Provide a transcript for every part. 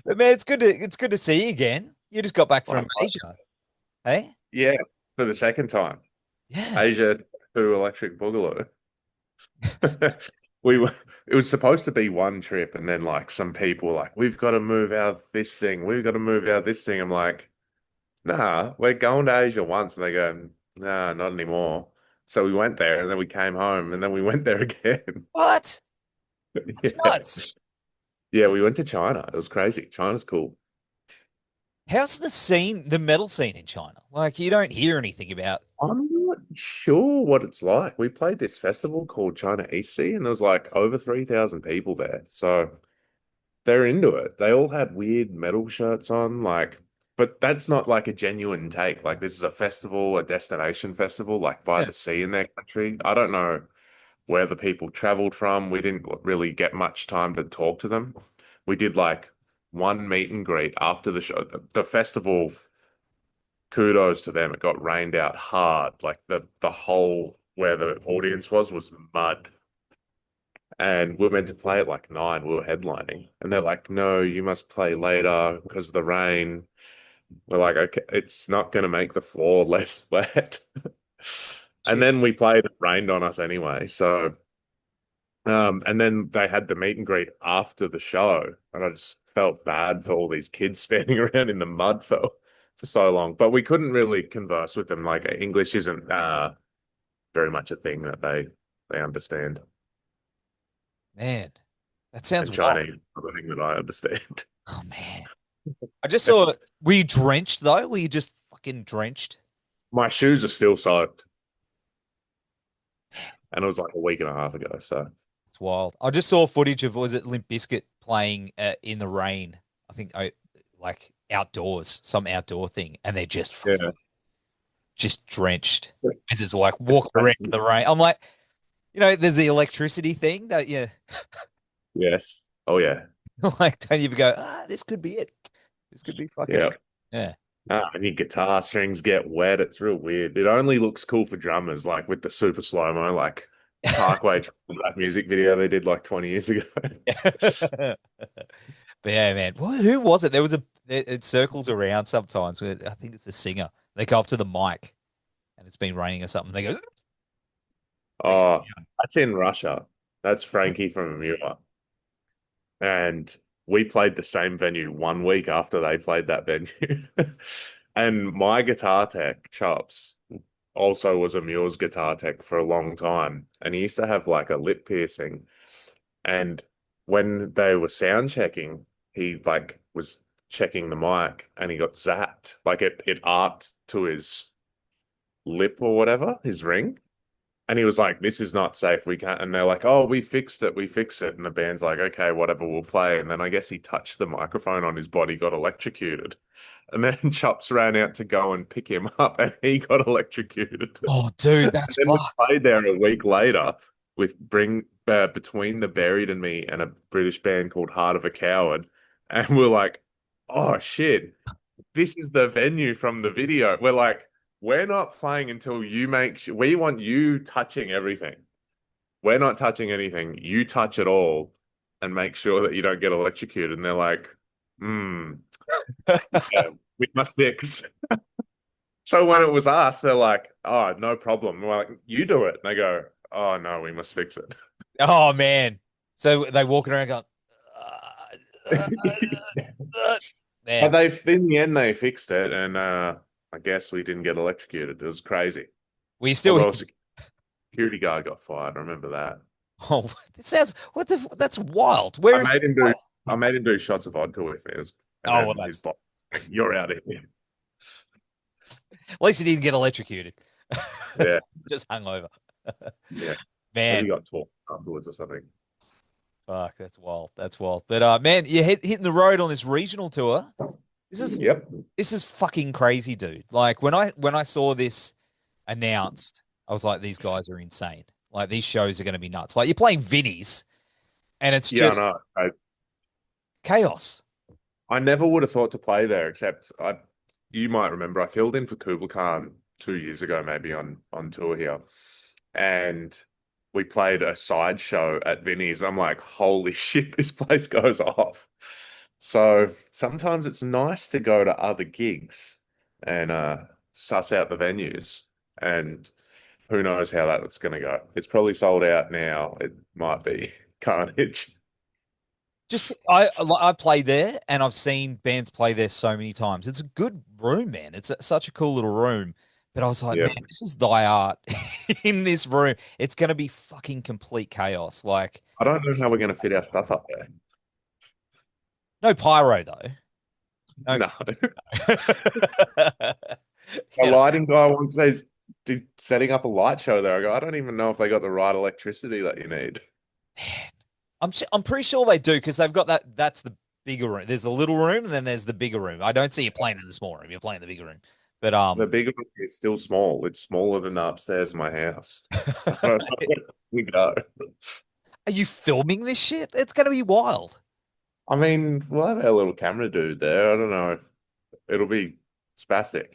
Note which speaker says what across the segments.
Speaker 1: But man, it's good to see you again. You just got back from
Speaker 2: Likewise.
Speaker 1: Asia, hey?
Speaker 2: Yeah, for the second time.
Speaker 1: Yeah.
Speaker 2: Asia to Electric Boogaloo. We were it was supposed to be one trip, and then like some people were like, we've got to move out this thing, we've got to move out this thing. I'm like, nah, we're going to Asia once, and they go, nah, not anymore. So we went there and then we came home and then we went there again.
Speaker 1: What? That's
Speaker 2: Yeah.
Speaker 1: nuts.
Speaker 2: Yeah, we went to China. It was crazy. China's cool.
Speaker 1: How's the scene, the metal scene in China? Like, you don't hear anything about.
Speaker 2: I'm not sure what it's like. We played this festival called China East Sea, and there was like over 3,000 people there. So they're into it. They all had weird metal shirts on, like, but that's not like a genuine take. Like, this is a festival, a destination festival, like by
Speaker 1: Yeah.
Speaker 2: the sea in their country. I don't know where the people traveled from. We didn't really get much time to talk to them. We did like one meet and greet after the show. The festival, kudos to them. It got rained out hard. Like the whole where the audience was mud. And we are meant to play at like 9. We were headlining. And they're like, no, you must play later because of the rain. We're like, okay, it's not going to make the floor less wet. And
Speaker 1: Shit.
Speaker 2: then we played, it rained on us anyway. So, and then they had the meet and greet after the show. And I just felt bad for all these kids standing around in the mud for so long. But we couldn't really converse with them. Like English isn't very much a thing that they understand.
Speaker 1: Man, that sounds
Speaker 2: And
Speaker 1: wild.
Speaker 2: Chinese, another thing that I understand.
Speaker 1: Oh man. I just saw, were you drenched though? Were you just fucking drenched?
Speaker 2: My shoes are still soaked, and it was like a week and a half ago. So
Speaker 1: It's wild. I just saw footage of, was it Limp Bizkit playing in the rain? I think like outdoors, some outdoor thing, and they're just fucking
Speaker 2: yeah,
Speaker 1: just drenched. This is like
Speaker 2: it's
Speaker 1: walking around in
Speaker 2: crazy.
Speaker 1: the rain. I'm like, there's the electricity thing that you
Speaker 2: Yes. Oh yeah.
Speaker 1: like don't you ever go, this could be it. This could be fucking
Speaker 2: Yeah.
Speaker 1: it. Yeah.
Speaker 2: And your guitar strings get wet. It's real weird. It only looks cool for drummers, like with the super slow mo, like Parkway Drive, that music video they did like 20 years ago.
Speaker 1: But yeah, man. Who was it? There was it circles around sometimes. I think it's a singer. They go up to the mic and it's been raining or something. They go,
Speaker 2: Oh, that's in Russia. That's Frankie from Amur. And we played the same venue 1 week after they played that venue. And my guitar tech, Chops, also was a Muir's guitar tech for a long time. And he used to have like a lip piercing. And when they were sound checking, he like was checking the mic and he got zapped. Like it arced to his lip or whatever, his ring. And he was like, this is not safe. We can't. And they're like, oh, we fixed it. We fixed it. And the band's like, okay, whatever, we'll play. And then I guess he touched the microphone on his body, got electrocuted. And then Chops ran out to go and pick him up and he got electrocuted.
Speaker 1: oh, dude,
Speaker 2: And
Speaker 1: that's
Speaker 2: then we
Speaker 1: fucked.
Speaker 2: played there a week later with Bring Between the Buried and Me and a British band called Heart of a Coward. And we're like, oh shit, this is the venue from the video. We're like, we're not playing until you make sure we want you touching everything. We're not touching anything. You touch it all and make sure that you don't get electrocuted. And they're like, hmm, yeah, we must fix. So when it was us, they're like, oh, no problem. We're like, you do it. And they go, oh no, we must fix it.
Speaker 1: Oh man. So they walking around going, uh, uh,
Speaker 2: But
Speaker 1: man.
Speaker 2: they, in the end, they fixed it, and I guess we didn't get electrocuted. It was crazy.
Speaker 1: We still
Speaker 2: Although a
Speaker 1: hit.
Speaker 2: security guard got fired, I remember that.
Speaker 1: Oh, this sounds that's wild. Where
Speaker 2: I
Speaker 1: is
Speaker 2: made him do, I made him do shots of vodka with me, and
Speaker 1: Oh, well,
Speaker 2: then his
Speaker 1: that's
Speaker 2: boss, like, you're out of here.
Speaker 1: at least he didn't get electrocuted.
Speaker 2: Yeah,
Speaker 1: Just hung over.
Speaker 2: yeah. Maybe
Speaker 1: Man,
Speaker 2: he got taught afterwards or something.
Speaker 1: fuck, that's wild. That's wild. But man, you're hitting the road on this regional tour. This is
Speaker 2: Yep.
Speaker 1: this is fucking crazy, dude. Like when I saw this announced, I was like, these guys are insane. Like these shows are going to be nuts. Like you're playing Vinnies, and it's
Speaker 2: Yeah, I
Speaker 1: just
Speaker 2: know.
Speaker 1: chaos.
Speaker 2: I never would have thought to play there, except you might remember I filled in for Kubla Khan 2 years ago, maybe on tour here, and we played a side show at Vinnie's. I'm like, holy shit, this place goes off. So sometimes it's nice to go to other gigs and suss out the venues. And who knows how that's going to go. It's probably sold out now. It might be carnage.
Speaker 1: Just I play there, and I've seen bands play there so many times. It's a good room, man. Such a cool little room. But I was like,
Speaker 2: Yeah.
Speaker 1: man, this is thy art in this room. It's gonna be fucking complete chaos. Like,
Speaker 2: I don't know how we're going to fit our stuff up there.
Speaker 1: no pyro though. No.
Speaker 2: No. A
Speaker 1: You know,
Speaker 2: lighting guy once says, setting up a light show there. I go, I don't even know if they got the right electricity that you need.
Speaker 1: I'm pretty sure they do because they've got that. That's the bigger room. There's the little room, and then there's the bigger room. I don't see you playing in the small room. You're playing the bigger room. But
Speaker 2: The bigger room is still small. It's smaller than the upstairs in my house. I don't know where we go.
Speaker 1: are you filming this shit? It's gonna be wild.
Speaker 2: I mean, we'll have our little camera dude there. I don't know. It'll be spastic.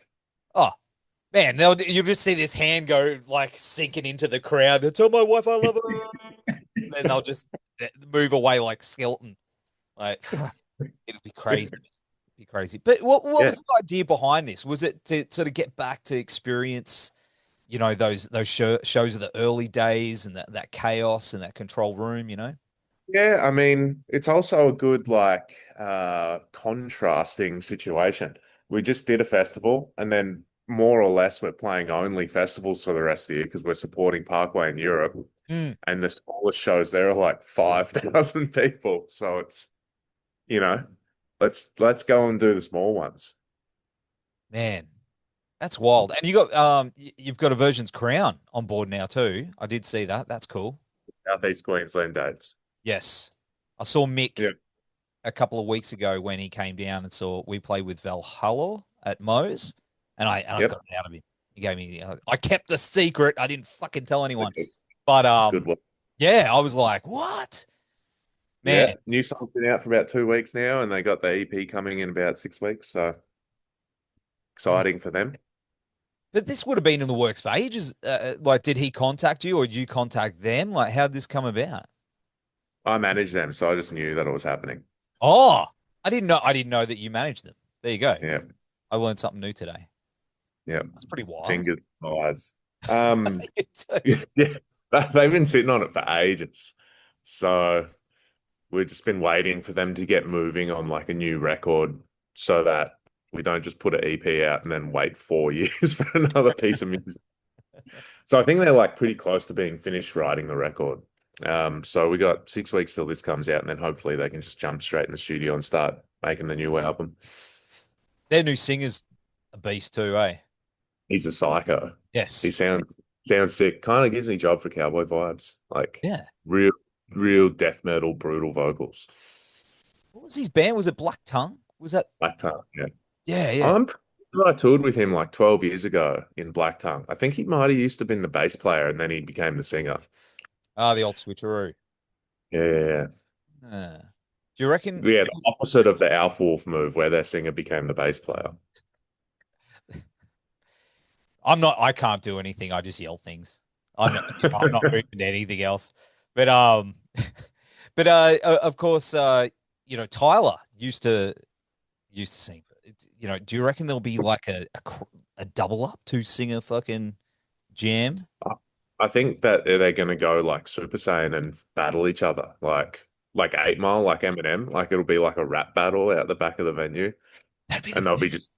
Speaker 1: Oh man, you'll just see this hand go like sinking into the crowd. Tell my wife I love her. Then they'll just move away like skeleton. Like it'll be crazy. Be crazy. But what
Speaker 2: Yeah.
Speaker 1: was the idea behind this? Was it to sort of get back to experience, those shows of the early days and that chaos and that control room,
Speaker 2: Yeah, I mean, it's also a good like contrasting situation. We just did a festival and then more or less we're playing only festivals for the rest of the year because we're supporting Parkway in Europe.
Speaker 1: Mm.
Speaker 2: And the smallest shows there are like 5,000 people. So it's, you know, let's go and do the small ones.
Speaker 1: Man, that's wild. And you've got Aversions Crown on board now too. I did see that. That's cool.
Speaker 2: Southeast Queensland dates.
Speaker 1: Yes. I saw Mick
Speaker 2: Yeah.
Speaker 1: a couple of weeks ago when he came down and saw we played with Valhalla at Moe's, and I
Speaker 2: Yep.
Speaker 1: got it out of him. He gave me. I kept the secret. I didn't fucking tell anyone. But
Speaker 2: Good one.
Speaker 1: yeah, I was like, what,
Speaker 2: Yeah.
Speaker 1: man?
Speaker 2: New song's been out for about 2 weeks now, and they got the EP coming in about 6 weeks. So exciting for them.
Speaker 1: But this would have been in the works for ages. Like, did he contact you, or did you contact them? Like, how did this come about?
Speaker 2: I manage them, so I just knew that it was happening.
Speaker 1: Oh, I didn't know. I didn't know that you managed them. There you go.
Speaker 2: Yeah.
Speaker 1: I learned something new today.
Speaker 2: Yeah.
Speaker 1: That's pretty wild.
Speaker 2: Fingers, eyes.
Speaker 1: You too.
Speaker 2: Yeah, they've been sitting on it for ages. So we've just been waiting for them to get moving on like a new record so that we don't just put an EP out and then wait 4 years for another piece of music. So I think they're like pretty close to being finished writing the record. So we got 6 weeks till this comes out, and then hopefully they can just jump straight in the studio and start making the new album.
Speaker 1: Their new singer's a beast too, eh?
Speaker 2: He's a psycho.
Speaker 1: Yes.
Speaker 2: He sounds sick. Kind of gives me Job for Cowboy vibes. Like
Speaker 1: Yeah.
Speaker 2: real death metal, brutal vocals.
Speaker 1: What was his band? Was it Black Tongue? Was that?
Speaker 2: Black Tongue, yeah.
Speaker 1: Yeah, yeah.
Speaker 2: I'm pretty sure I toured with him like 12 years ago in Black Tongue. I think he might have used to been the bass player and then he became the singer.
Speaker 1: Ah, the old switcheroo.
Speaker 2: Yeah.
Speaker 1: Ah. Do you reckon?
Speaker 2: Yeah, the opposite of the Alf Wolf move where their singer became the bass player.
Speaker 1: I can't do anything. I just yell things. I'm not moving to anything else. But of course, Tyler used to sing. Do you reckon there'll be like a double up two singer fucking jam?
Speaker 2: I think that they're going to go like Super Saiyan and battle each other, like 8 Mile, like Eminem. Like it'll be like a rap battle out the back of the venue,
Speaker 1: That'd be
Speaker 2: and
Speaker 1: the
Speaker 2: they'll be just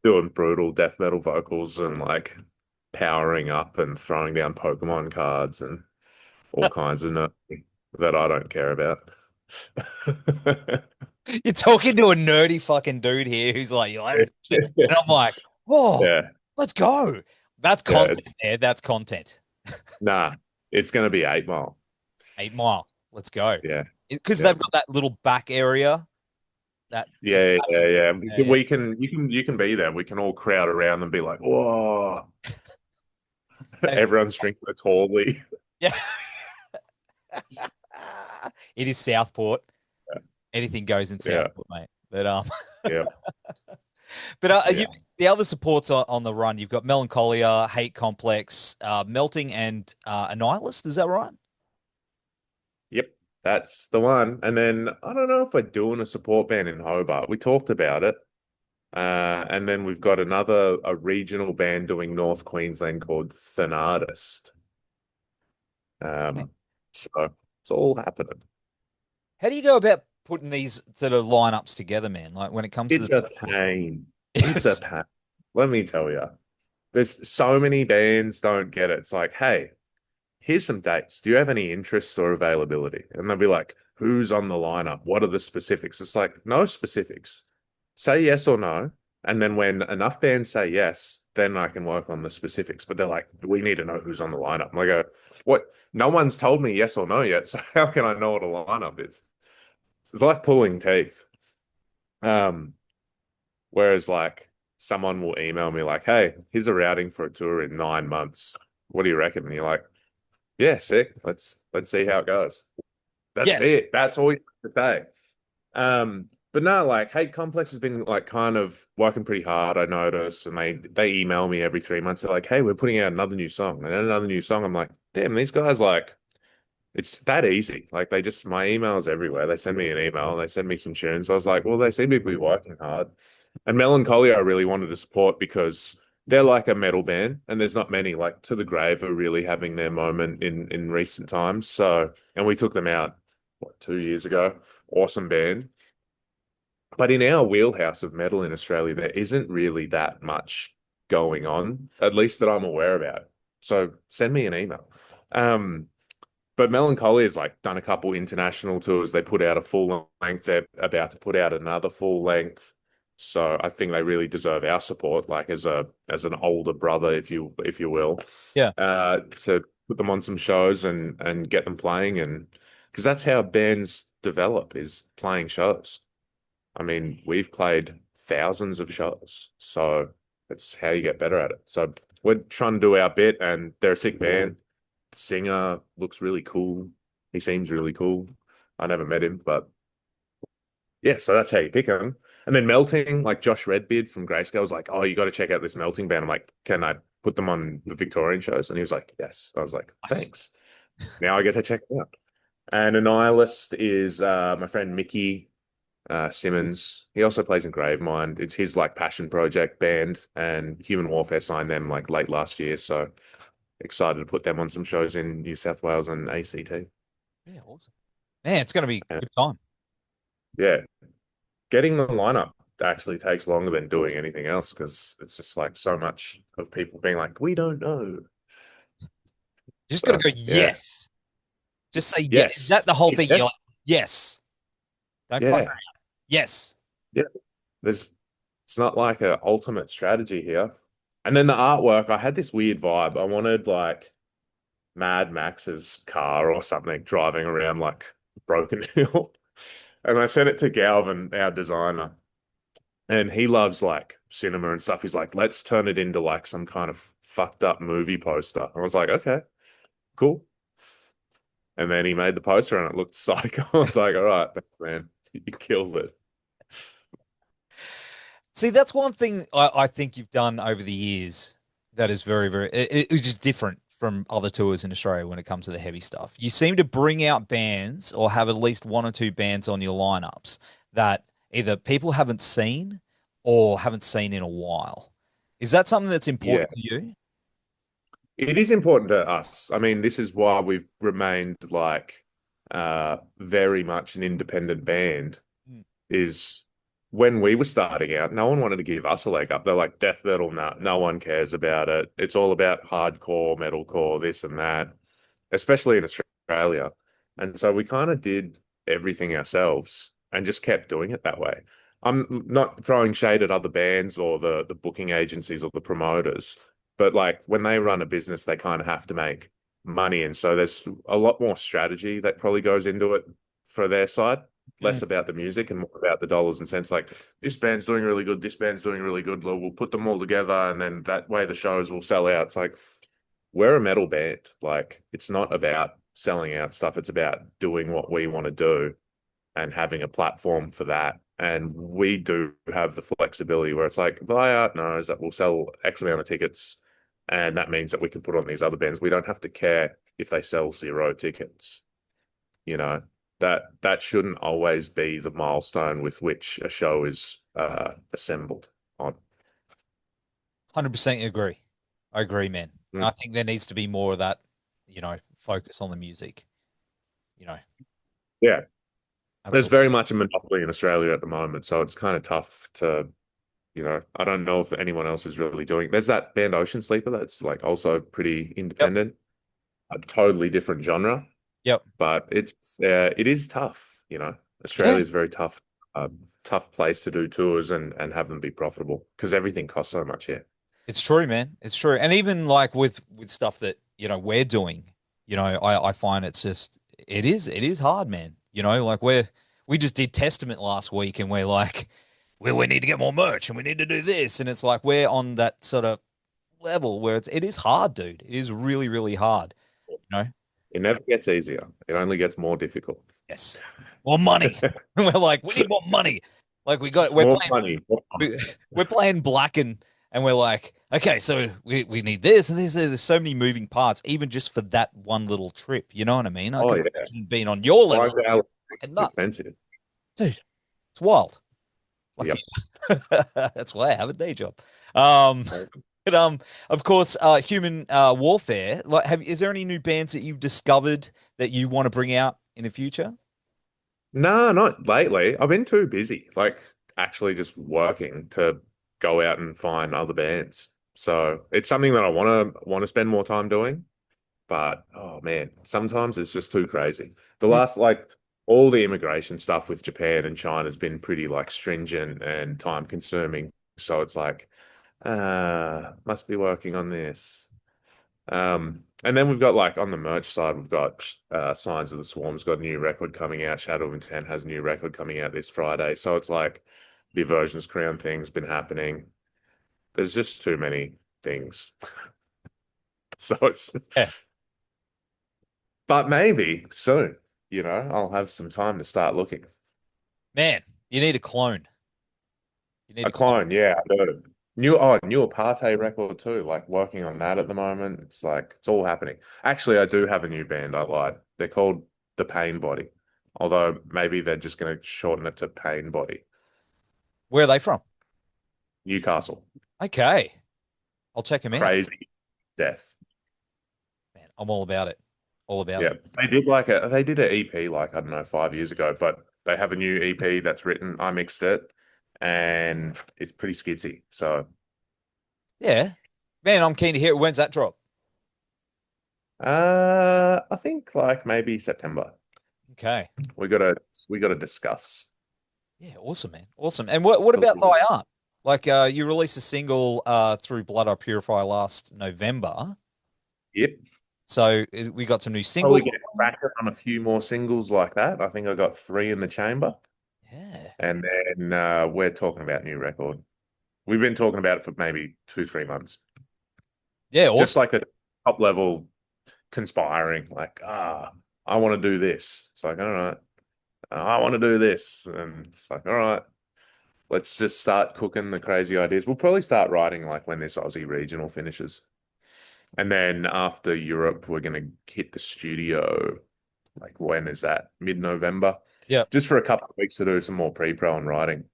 Speaker 2: doing brutal death metal vocals and like powering up and throwing down Pokemon cards and all kinds of nerdy that I don't care about.
Speaker 1: You're talking to a nerdy fucking dude here who's like, you like shit. And I'm like, whoa,
Speaker 2: Yeah,
Speaker 1: let's go. That's
Speaker 2: yeah,
Speaker 1: content. Yeah, that's content.
Speaker 2: nah, it's going to be 8 Mile.
Speaker 1: 8 Mile. Let's go.
Speaker 2: Yeah,
Speaker 1: Because
Speaker 2: yeah.
Speaker 1: they've got that little back area.
Speaker 2: Yeah.
Speaker 1: Yeah.
Speaker 2: We can, you can be there. We can all crowd around and be like, whoa. Everyone's drinking a tally.
Speaker 1: Yeah. It is Southport.
Speaker 2: Yeah.
Speaker 1: Anything goes in
Speaker 2: Yeah.
Speaker 1: Southport, mate. But
Speaker 2: Yeah.
Speaker 1: but
Speaker 2: Yeah.
Speaker 1: The other supports on the run, you've got Melancholia, Hate Complex, Melting, and a Nihilist. Is that right?
Speaker 2: Yep, that's the one. And then I don't know if we're doing a support band in Hobart. We talked about it. And then we've got a regional band doing North Queensland called Thanardist. So it's all happening.
Speaker 1: How do you go about putting these sort of lineups together, man? Like when it comes to
Speaker 2: It's
Speaker 1: the
Speaker 2: a
Speaker 1: support?
Speaker 2: pain. It's a pain. Let me tell you. There's so many bands don't get it. It's like, hey, here's some dates. Do you have any interest or availability? And they'll be like, who's on the lineup? What are the specifics? It's like, no specifics. Say yes or no. And then when enough bands say yes, then I can work on the specifics. But they're like, we need to know who's on the lineup. And I go, what? No one's told me yes or no yet. So how can I know what a lineup is? It's like pulling teeth. Um, Whereas like someone will email me like, hey, here's a routing for a tour in 9 months. What do you reckon? And you're like, yeah, sick. Let's see how it goes. That's
Speaker 1: Yes.
Speaker 2: it. That's all you have to say. But no, like Hate Complex has been like kind of working pretty hard, I notice, and they email me every 3 months. They're like, hey, we're putting out another new song and then another new song. I'm like, damn, these guys like it's that easy. Like they just my emails everywhere. They send me an email, they send me some tunes. I was like, well, they seem to be working hard. And Melancholia I really wanted to support because they're like a metal band, and there's not many. Like To the Grave are really having their moment in recent times. So, and we took them out what 2 years ago. Awesome band. But in our wheelhouse of metal in Australia, there isn't really that much going on, at least that I'm aware about. So send me an email. Um, but Melancholia has like done a couple international tours. They put out a full length. They're about to put out another full length. So I think they really deserve our support, like as an older brother, if you will,
Speaker 1: Yeah.
Speaker 2: to put them on some shows and get them playing, and because that's how bands develop is playing shows. I mean, we've played thousands of shows, so that's how you get better at it. So we're trying to do our bit, and they're a sick band. The singer looks really cool. He seems really cool. I never met him, but yeah, so that's how you pick him. And then Melting, like Josh Redbeard from Grayscale was like, oh, you got to check out this Melting band. I'm like, can I put them on the Victorian shows? And he was like, yes. I was like,
Speaker 1: Nice.
Speaker 2: thanks. Now I get to check it out. And a nihilist is my friend Mickey Simmons. He also plays in Gravemind. It's his like passion project band, and Human Warfare signed them like late last year. So excited to put them on some shows in New South Wales and ACT.
Speaker 1: Yeah, awesome. Man, it's going to be a
Speaker 2: And
Speaker 1: good time.
Speaker 2: yeah, getting the lineup actually takes longer than doing anything else because it's just like so much of people being like, we don't know.
Speaker 1: You just got to
Speaker 2: So
Speaker 1: go,
Speaker 2: yeah,
Speaker 1: yes. Just say yes. Is
Speaker 2: yes,
Speaker 1: that the whole thing? You're
Speaker 2: yes,
Speaker 1: like, yes. Don't fuck
Speaker 2: yeah,
Speaker 1: around. Yes.
Speaker 2: yeah. There's it's not like a ultimate strategy here. And then the artwork, I had this weird vibe. I wanted like Mad Max's car or something driving around like Broken Hill. And I sent it to Galvin, our designer, and he loves like cinema and stuff. He's like, let's turn it into like some kind of fucked up movie poster. I was like, okay, cool. And then he made the poster and it looked psycho. I was like, all right, thanks, man. You killed it.
Speaker 1: See, that's one thing I think you've done over the years that is very, very, it's just different from other tours in Australia when it comes to the heavy stuff. You seem to bring out bands or have at least one or two bands on your lineups that either people haven't seen or haven't seen in a while. Is that something that's
Speaker 2: Yeah.
Speaker 1: important to you?
Speaker 2: It is important to us. I mean, this is why we've remained like very much an independent band.
Speaker 1: Mm.
Speaker 2: Is when we were starting out, no one wanted to give us a leg up. They're like death metal, no one cares about it. It's all about hardcore, metalcore, this and that, especially in Australia. And so we kind of did everything ourselves and just kept doing it that way. I'm not throwing shade at other bands or the booking agencies or the promoters, but like when they run a business, they kind of have to make money. And so there's a lot more strategy that probably goes into it for their side,
Speaker 1: Mm.
Speaker 2: less about the music and more about the dollars and cents. Like this band's doing really good, this band's doing really good. We'll put them all together, and then that way the shows will sell out. It's like we're a metal band. Like it's not about selling out stuff. It's about doing what we want to do and having a platform for that. And we do have the flexibility where it's like, Via knows that we'll sell X amount of tickets. And that means that we can put on these other bands. We don't have to care if they sell 0 tickets. You know, that shouldn't always be the milestone with which a show is assembled on.
Speaker 1: 100% agree. I agree, man.
Speaker 2: Mm.
Speaker 1: I think there needs to be more of that, focus on the music.
Speaker 2: Yeah. There's
Speaker 1: Absolutely.
Speaker 2: very much a monopoly in Australia at the moment, so it's kind of tough to, I don't know if anyone else is really doing. There's that band Ocean Sleeper that's like also pretty
Speaker 1: Yep.
Speaker 2: independent, a totally different genre,
Speaker 1: Yep.
Speaker 2: but it is tough,
Speaker 1: Yeah.
Speaker 2: Australia is very tough, tough place to do tours and have them be profitable because everything costs so much here.
Speaker 1: It's true, man. It's true. And even like with stuff that, we're doing, I find it is hard, man. Like we just did Testament last week and we're like, we need to get more merch and we need to do this. And it's like we're on that sort of level where it is hard, dude. It is really, really hard. You know?
Speaker 2: It never gets easier. It only gets more difficult.
Speaker 1: Yes. More money. We're like, we need more money. Like we're
Speaker 2: More
Speaker 1: playing
Speaker 2: money, more
Speaker 1: we,
Speaker 2: costs.
Speaker 1: we're playing black and we're like, okay, so we need this and there's so many moving parts, even just for that one little trip. You know what I mean? I
Speaker 2: Oh
Speaker 1: can
Speaker 2: yeah,
Speaker 1: imagine being on your level,
Speaker 2: 5 hours
Speaker 1: fucking
Speaker 2: is
Speaker 1: nuts,
Speaker 2: expensive.
Speaker 1: dude. It's wild. Lucky.
Speaker 2: Yep.
Speaker 1: That's why I have a day job. But of course, human warfare. Like, is there any new bands that you've discovered that you want to bring out in the future?
Speaker 2: No, not lately. I've been too busy, like actually just working to go out and find other bands. So it's something that I want to spend more time doing. But oh man, sometimes it's just too crazy. The
Speaker 1: Mm.
Speaker 2: last like all the immigration stuff with Japan and China has been pretty like stringent and time consuming. So it's like, must be working on this. And then we've got like on the merch side, we've got Signs of the Swarm's got a new record coming out. Shadow of Intent has a new record coming out this Friday. So it's like the Aversions Crown thing's been happening. There's just too many things. So it's,
Speaker 1: Yeah,
Speaker 2: but maybe soon, I'll have some time to start looking.
Speaker 1: man, you need a clone. You need
Speaker 2: A
Speaker 1: a clone.
Speaker 2: clone, yeah, I heard. New Apartheid record too, like working on that at the moment. It's like it's all happening. Actually, I do have a new band, I lied. They're called The Pain Body. Although maybe they're just gonna shorten it to Pain Body.
Speaker 1: Where are they from?
Speaker 2: Newcastle.
Speaker 1: Okay, I'll check him out.
Speaker 2: Crazy death.
Speaker 1: Man, I'm all about it. All about
Speaker 2: Yeah.
Speaker 1: it.
Speaker 2: They did an EP like, I don't know, 5 years ago, but they have a new EP that's written. I mixed it and it's pretty skitsy. So
Speaker 1: Yeah. Man, I'm keen to hear it. When's that drop?
Speaker 2: I think like maybe September.
Speaker 1: Okay.
Speaker 2: We gotta we gotta discuss.
Speaker 1: Yeah, awesome, man. Awesome. And what about Thy Art? Like you released a single through Blood I Purify last November.
Speaker 2: Yep.
Speaker 1: So we got some new
Speaker 2: Probably
Speaker 1: singles.
Speaker 2: get cracking on a few more singles like that. I think I got 3 in the chamber.
Speaker 1: Yeah.
Speaker 2: And then we're talking about new record. We've been talking about it for maybe 2, 3 months.
Speaker 1: Yeah,
Speaker 2: Just
Speaker 1: awesome.
Speaker 2: like a top level conspiring, like, I want to do this. It's like, all right, I want to do this. And it's like, all right, let's just start cooking the crazy ideas. We'll probably start writing like when this Aussie regional finishes. And then after Europe, we're going to hit the studio. Like, when is that? Mid-November.
Speaker 1: Yeah.
Speaker 2: Just for a couple of weeks to do some more pre-pro and writing.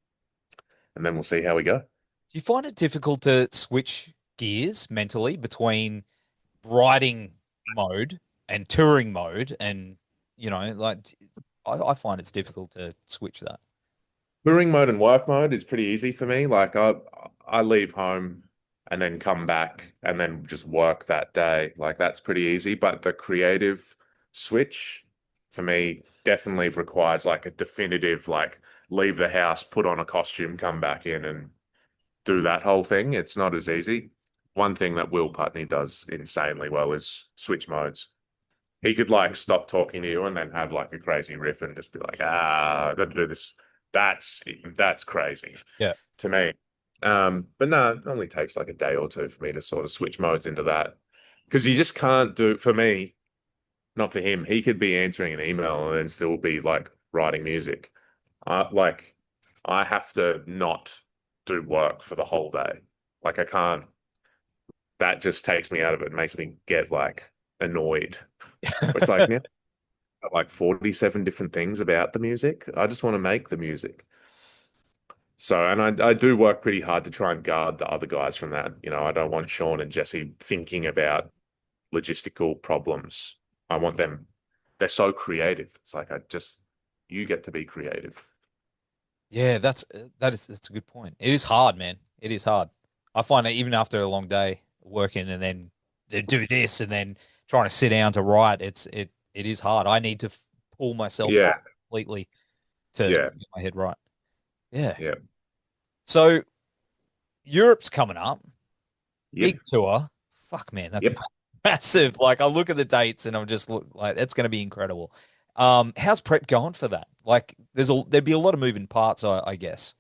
Speaker 2: And then we'll see how we go.
Speaker 1: Do you find it difficult to switch gears mentally between writing mode and touring mode and like I find it's difficult to switch that.
Speaker 2: Touring mode and work mode is pretty easy for me. Like I leave home and then come back and then just work that day. Like that's pretty easy. But the creative switch for me definitely requires like a definitive like leave the house, put on a costume, come back in and do that whole thing. It's not as easy. One thing that Will Putney does insanely well is switch modes. He could like stop talking to you and then have like a crazy riff and just be like, I got to do this. That's crazy
Speaker 1: Yeah.
Speaker 2: to me. But no, it only takes like a day or two for me to sort of switch modes into that. Because you just can't do, for me, not for him. He could be answering an email and then still be like writing music. Like I have to not do work for the whole day. Like I can't. That just takes me out of it. Makes me get like annoyed. It's like now like 47 different things about the music. I just want to make the music. So, and I do work pretty hard to try and guard the other guys from that. I don't want Sean and Jesse thinking about logistical problems. I want them, they're so creative. It's like, you get to be creative.
Speaker 1: Yeah, that's a good point. It is hard, man. It is hard. I find that even after a long day working and then they do this and then trying to sit down to write, it is hard. I need to pull myself
Speaker 2: Yeah.
Speaker 1: out completely to
Speaker 2: Yeah.
Speaker 1: get my head right. Yeah.
Speaker 2: Yeah.
Speaker 1: So Europe's coming up,
Speaker 2: Yep.
Speaker 1: big tour. Fuck, man, that's
Speaker 2: Yep.
Speaker 1: massive. Like I look at the dates and I'm just like, that's going to be incredible. How's prep going for that? Like, there'd be a lot of moving parts, I guess.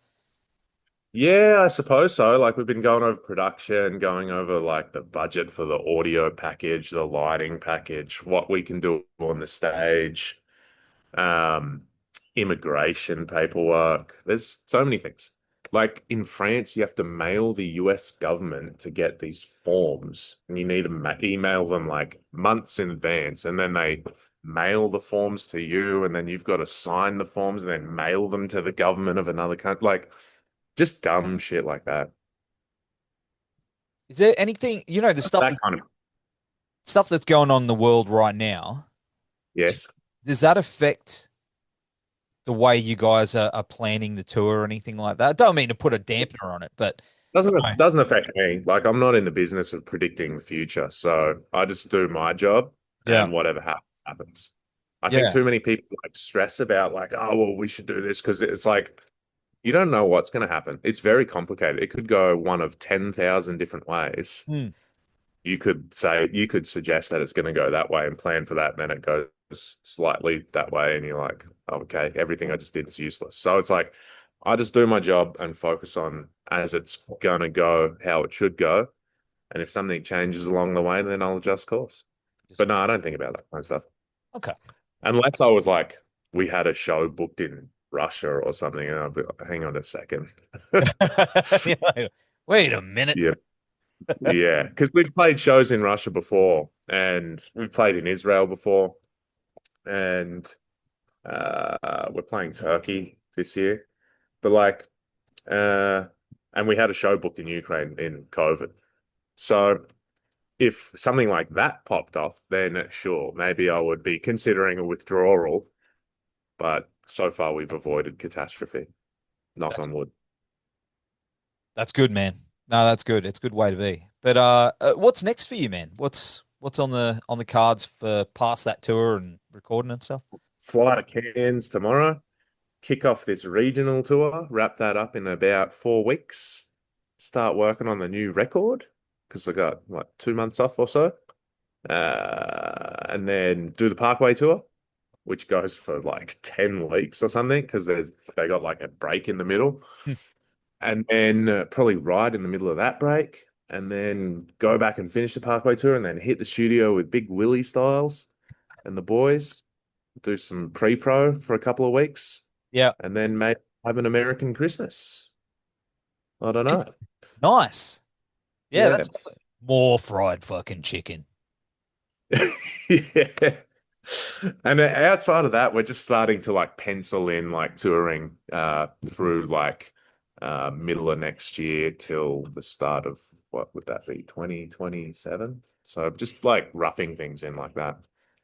Speaker 2: Yeah, I suppose so. Like we've been going over production, going over like the budget for the audio package, the lighting package, what we can do on the stage, um, immigration paperwork. There's so many things. Like in France, you have to mail the US government to get these forms, and you need to email them like months in advance, and then they mail the forms to you, and then you've got to sign the forms and then mail them to the government of another country. Like just dumb shit like that.
Speaker 1: Is there anything, the
Speaker 2: That kind of
Speaker 1: stuff that's going on in the world right now?
Speaker 2: yes.
Speaker 1: Does that affect the way you guys are planning the tour or anything like that? I don't mean to put a dampener on it, but
Speaker 2: Doesn't doesn't affect me. Like I'm not in the business of predicting the future, so I just do my job,
Speaker 1: yeah,
Speaker 2: and whatever happens, happens. I think
Speaker 1: yeah.
Speaker 2: too many people like stress about like, oh well, we should do this because it's like you don't know what's going to happen. It's very complicated. It could go one of 10,000 different ways.
Speaker 1: Hmm.
Speaker 2: You could suggest that it's going to go that way and plan for that, and then it goes slightly that way, and you're like, oh, okay, everything I just did is useless. So it's like I just do my job and focus on as it's gonna go, how it should go, and if something changes along the way, then I'll adjust course.
Speaker 1: Just
Speaker 2: But no, I don't think about that kind of stuff
Speaker 1: okay.
Speaker 2: unless I was like, we had a show booked in Russia or something, and I'll be like, hang on a second.
Speaker 1: You're like, wait a minute.
Speaker 2: Yeah. Yeah, because we've played shows in Russia before, and we've played in Israel before, and we're playing Turkey this year. But like, uh, and we had a show booked in Ukraine in COVID. So if something like that popped off, then sure, maybe I would be considering a withdrawal. But so far, we've avoided catastrophe. Knock
Speaker 1: That's,
Speaker 2: on wood.
Speaker 1: that's good, man. No, that's good. It's a good way to be. But what's next for you, man? What's on the cards for past that tour and recording and stuff?
Speaker 2: Fly to Cairns tomorrow. Kick off this regional tour. Wrap that up in about 4 weeks. Start working on the new record because I got what 2 months off or so. And then do the Parkway tour, which goes for like 10 weeks or something because they got like a break in the middle. And then probably ride in the middle of that break and then go back and finish the Parkway tour and then hit the studio with Big Willie Styles and the boys, do some pre-pro for a couple of weeks
Speaker 1: Yeah.
Speaker 2: and then maybe have an American Christmas. I don't know.
Speaker 1: Nice. Yeah,
Speaker 2: Yeah.
Speaker 1: that's more fried fucking chicken.
Speaker 2: Yeah. And outside of that, we're just starting to like pencil in like touring through like middle of next year till the start of what would that be, 2027? So just like roughing things in like that.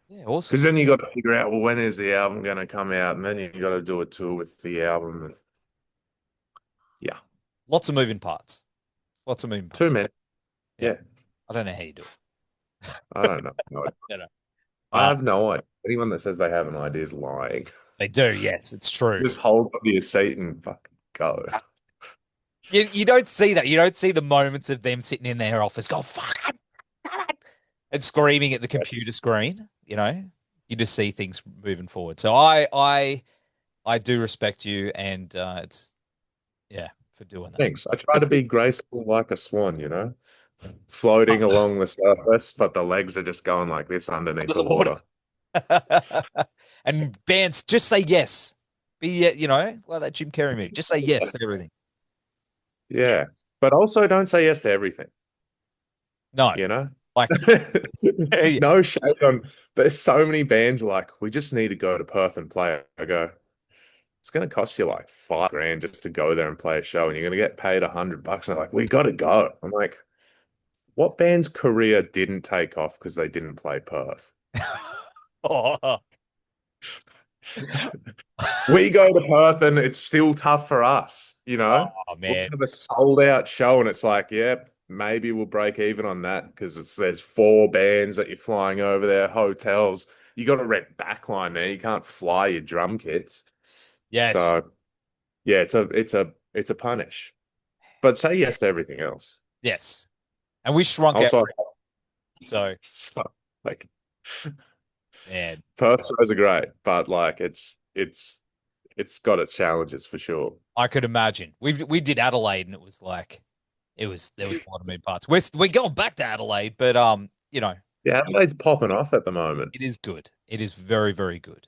Speaker 1: Yeah, awesome.
Speaker 2: Because then you got to figure out, well, when is the album going to come out? And then you got to do a tour with the album. Yeah.
Speaker 1: Lots of moving parts. Lots of moving parts.
Speaker 2: 2 minutes.
Speaker 1: Yeah.
Speaker 2: Yeah.
Speaker 1: I don't know how you do it.
Speaker 2: I don't know. No,
Speaker 1: You know.
Speaker 2: I have no idea. Anyone that says they have an idea is lying.
Speaker 1: They do, yes, it's true.
Speaker 2: Just hold on to your seat and fucking go.
Speaker 1: You don't see that. You don't see the moments of them sitting in their office go, fuck it, and screaming at the computer screen, you know. You just see things moving forward. So I do respect you and it's yeah, for doing that.
Speaker 2: Thanks. I try to be graceful like a swan, floating along the surface, but the legs are just going like this underneath
Speaker 1: Under
Speaker 2: the
Speaker 1: the water.
Speaker 2: water.
Speaker 1: And bands just say yes. Be, like that Jim Carrey movie. Just say yes to everything. Yeah.
Speaker 2: Yeah. But also don't say yes to everything,
Speaker 1: No.
Speaker 2: you know?
Speaker 1: Like, yeah.
Speaker 2: No shade on, there's so many bands like, we just need to go to Perth and play. I go, it's going to cost you like 5 grand just to go there and play a show, and you're going to get paid $100. And they're like, we got to go. I'm like, what band's career didn't take off because they didn't play Perth?
Speaker 1: Oh,
Speaker 2: We go to Perth and it's still tough for us, you know?
Speaker 1: oh
Speaker 2: We
Speaker 1: man.
Speaker 2: have a sold out show and it's like, yep, maybe we'll break even on that because there's 4 bands that you're flying over there, hotels. You got to rent backline there. You can't fly your drum kits.
Speaker 1: Yes.
Speaker 2: So yeah, it's a punish. But say yes to everything else.
Speaker 1: Yes. And we shrunk out.
Speaker 2: Also,
Speaker 1: So,
Speaker 2: so, like
Speaker 1: man,
Speaker 2: Perth shows are great, but like it's got its challenges for sure.
Speaker 1: I could imagine. We did Adelaide, and it was like there was a lot of moving parts. We're going back to Adelaide, but
Speaker 2: Yeah, Adelaide's popping off at the moment.
Speaker 1: it is good. It is very, very good.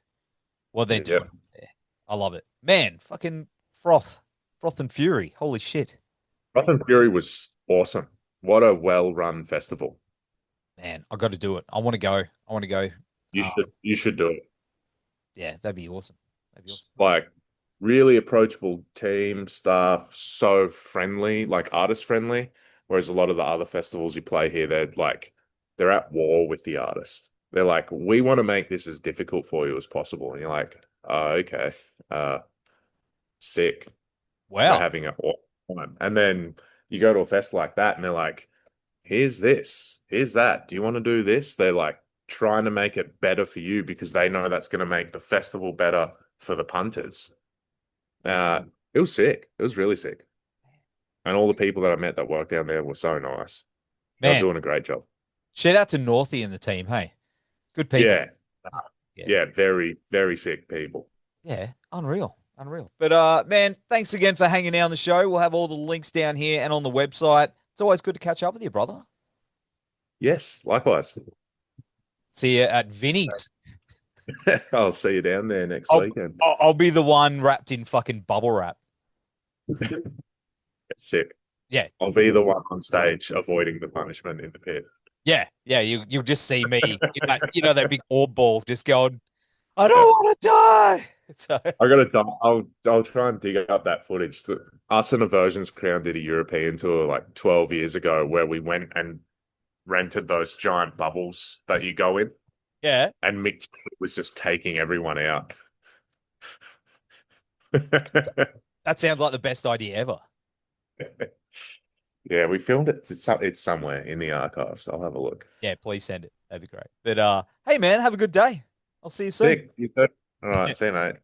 Speaker 1: What they're
Speaker 2: Yeah.
Speaker 1: doing there. I love it. Man, fucking froth. Froth and Fury. Holy shit.
Speaker 2: Rough and Fury was awesome. What a well-run festival.
Speaker 1: Man, I got to do it. I want to go. I want to go.
Speaker 2: You
Speaker 1: Uh,
Speaker 2: should do it.
Speaker 1: yeah, that'd be awesome. That'd be awesome.
Speaker 2: Like really approachable team staff, so friendly, like artist friendly. Whereas a lot of the other festivals you play here, they're at war with the artist. They're like, we want to make this as difficult for you as possible. And you're like, oh, okay. Sick. We're
Speaker 1: Wow.
Speaker 2: having a awesome time. And then you go to a fest like that and they're like, here's this, here's that. Do you want to do this? They're like trying to make it better for you because they know that's going to make the festival better for the punters. It was sick. It was really sick. And all the people that I met that worked down there were so nice. They were
Speaker 1: Man,
Speaker 2: doing a great job.
Speaker 1: shout out to Northie and the team. Hey, good people.
Speaker 2: Yeah.
Speaker 1: Yeah.
Speaker 2: Yeah. Very, very sick people.
Speaker 1: Yeah, unreal, unreal. But man, thanks again for hanging out on the show. We'll have all the links down here and on the website. It's always good to catch up with you, brother.
Speaker 2: Yes. Likewise.
Speaker 1: See you at Vinnie's.
Speaker 2: I'll see you down there next
Speaker 1: I'll,
Speaker 2: weekend.
Speaker 1: I'll be the one wrapped in fucking bubble wrap.
Speaker 2: Sick.
Speaker 1: Yeah,
Speaker 2: I'll be the one on stage avoiding the punishment in the pit.
Speaker 1: yeah, yeah. You'll just see me, in that, that big orb ball, just going, I don't want to die. So
Speaker 2: I gotta. I'll try and dig up that footage. Us and Aversions Crown did a European tour like 12 years ago, where we went and rented those giant bubbles that you go in,
Speaker 1: yeah,
Speaker 2: and Mick was just taking everyone out.
Speaker 1: that sounds like the best idea ever.
Speaker 2: Yeah, we filmed it. It's somewhere in the archives. I'll have a look.
Speaker 1: Yeah, please send it. That'd be great. But hey, man, have a good day. I'll see you soon.
Speaker 2: Sick. You too. All right. See you, mate.